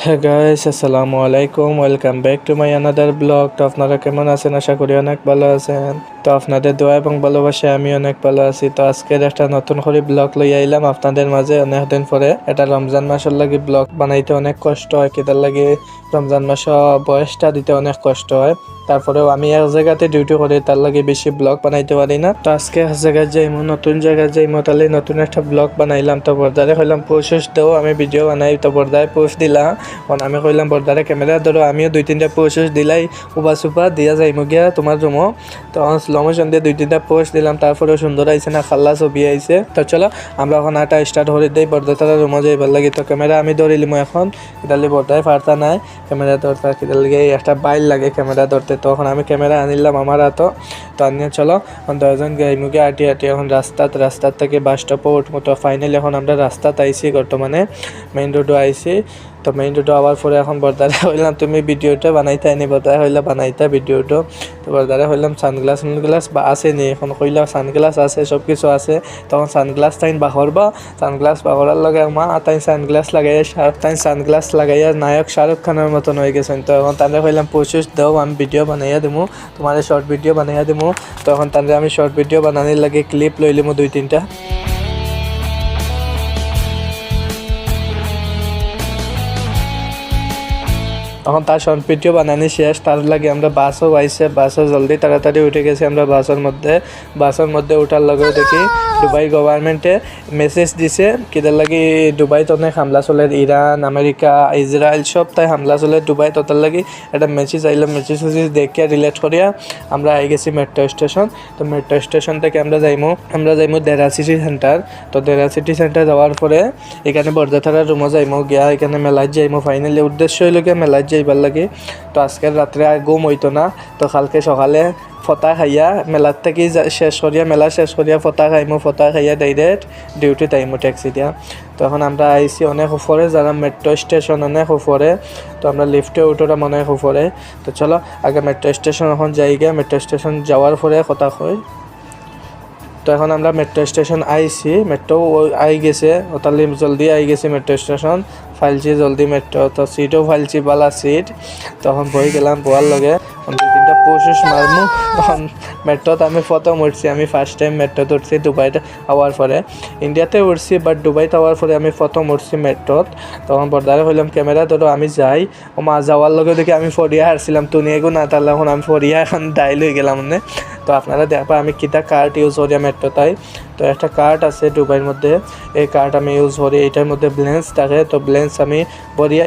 হ্যাঁ গাইস, আসসালামু আলাইকুম, welcome back to my another blog. তো আপনারা কেমন আছেন? আশা করি অনেক ভালো আছেন। তো আপনাদের দোয়া এবং ভালোবাসায় আমি অনেক ভালো আছি। তো আজকের একটা নতুন করে ব্লগ লই আইলাম আপনাদের মাঝে। অনেকদিন পরে এটা রমজান মাসের লাগি ব্লগ বানাইতে অনেক কষ্ট হয়, কিতার লাগে রমজান মাস বয়সটা দিতে অনেক কষ্ট হয়। তারপরেও আমি এক জায়গাতে ডিউটি করি, তার লাগে বেশি ব্লগ বানাইতে পারি না। তো আজকে এক জায়গায় যাইমু, নতুন জায়গায় যাইমু, তাহলে নতুন একটা ব্লগ বানাইলাম। তো বর্দারে হইলাম পোস্ট দেও, আমি ভিডিও বানাই। তো বর্দায় পোস্ট দিলা, আমি কইলাম বর্দারে ক্যামেরা ধরো, আমিও 2-3টা পোস্ট দিলাই উবা সুপা দিয়া যাইমু গিয়া তোমার রুমও। তো স্লো মোশন দিয়ে 2-3টা পোস্ট দিলাম, তারপরেও সুন্দর আইছে না, খাল্লা ছবি আইছে। তো চলো আমরা এখন আটা স্টার্ট করে দেই, বর্দা তারা রুমও যাইবার লাগে। তো ক্যামেরা আমি ধরিলিম এখন, কিতালি বর্দায় পারতা নাই ক্যামেরা ধরতে, কিতার লাগে একটা বাইল লাগে ক্যামেরা ধরতে। তো এখন আমি ক্যামেরা আনিলাম আমার হাতো। তো আনিয়ে চলো এখন 10জন গাইমুগে আটি এখন রাস্তার থেকে বাস স্টপও উঠবো। তো ফাইনালি এখন আমরা রাস্তাত আইছি, বর্তমানে মেইন রোডও আইছি। তো মেইন রোডে আবার পরে এখন বর্দারে হইলাম তুমি ভিডিওটা বানাইতে আনি, বর্দারে হইলা বানাইতা ভিডিওটা। তো বর্দারে হইলাম সানগ্লাস বা আছে নি, এখন কইলাম সানগ্লাস আছে, সব কিছু আছে। তখন সানগ্লাস তাইন বাহরবা, সানগ্লাস বাহরার লগে মা তাই সানগ্লাস লাগাইয়া সানগ্লাস লাগাইয়া নায়ক শাহরুখ খানের মতন হয়ে গেছেন। তো এখন তাদের হইলাম পোস্ট দাও, আমি ভিডিও বানাইয়া দিমু, তোমার শর্ট ভিডিও বানাইয়া দিমু। তো এখন তাদের আমি শর্ট ভিডিও বানানোর লাগে ক্লিপ লইলিমু 2-3টা। তখন তার শর্ট ভিডিও বানানি শেষ, তার লাগে আমরা বাসও পাইছে, বাসও জলদি তাড়াতাড়ি উঠে গেছি আমরা বাসের মধ্যে উঠার লগেও দেখি দুবাই গভর্নমেন্টে মেসেজ দিছে কিদের লাগি দুবাইত অনেক হামলা চলে, ইরান, আমেরিকা, ইসরায়েল সব তাই হামলা চলে দুবাই। তার লাগি একটা মেসেজ আইলাম, মেসেজ দেখিয়া রিলেট করিয়া আমরা আই গেছি মেট্রো স্টেশন। তো মেট্রো স্টেশন থেকে আমরা যাইমু দেরা সিটি সেন্টার। তো দেরা সিটি সেন্টার যাওয়ার পরে এখানে বর্দাথারা রুমও যাইমু, গিয়া এখানে মেলায় যাইমু। ফাইনালি উদ্দেশ্য হইল গিয়া মেলায় যাইবার লাগে। তো আজকের রাত্রে আর ঘুম হইতো না, তো কালকে সকালে ফতা খাইয়া মেলা শেষ করিয়া ফতা খাইয়া ডাইরেক্ট ডিউটি টাইমু ট্যাক্সি দিয়া। তো এখন আমরা আইসি অনেক উপরে, যারা মেট্রো স্টেশন অনেক উপরে। তো আমরা লিফটে উঠোলাম অনেক উপরে। তো চলো আগে মেট্রো স্টেশন এখন যাই গিয়া, মেট্রো স্টেশন যাওয়ার পরে কথা কই। তো এখন আমরা মেট্রো স্টেশন আইছি, মেট্রো আই গেছে, তাহলে জলদি আই গেছি মেট্রো স্টেশন, ফাইলছি জলদি মেট্রো। তো সিটও ফাইলছি, বালা সিট। তখন বই গেলাম বোয়ার লগে 2-3টা পোস্ট মারমু। তখন মেট্রোতে আমি প্রথম উঠছি, আমি ফার্স্ট টাইম মেট্রোতে উঠছি দুবাইতে আওয়ার পরে। ইন্ডিয়াতে উঠছি বাট দুবাইতে আওয়ার পরে আমি প্রথম উঠছি মেট্রোত। তখন বর্দারে হইলাম ক্যামেরা ধরো, আমি যাই। ও মা যাওয়ার লগে দেখি আমি ফরিয়া হারছিলাম, তুনি এগো না, তাহলে এখন আমি ফরিয়া এখন ডাইল হয়ে গেলাম মানে। তো আপনারা দেখবা আমি কিতা কার্ড ইউজ করি মেট্রো তাই। তো একটা কার্ড আছে দুবাইয়ের মধ্যে, এই কার্ড আমি ইউজ করি, এটার মধ্যে ব্লেন্স থাকে। তো ব্লেন্স আমি বরিয়া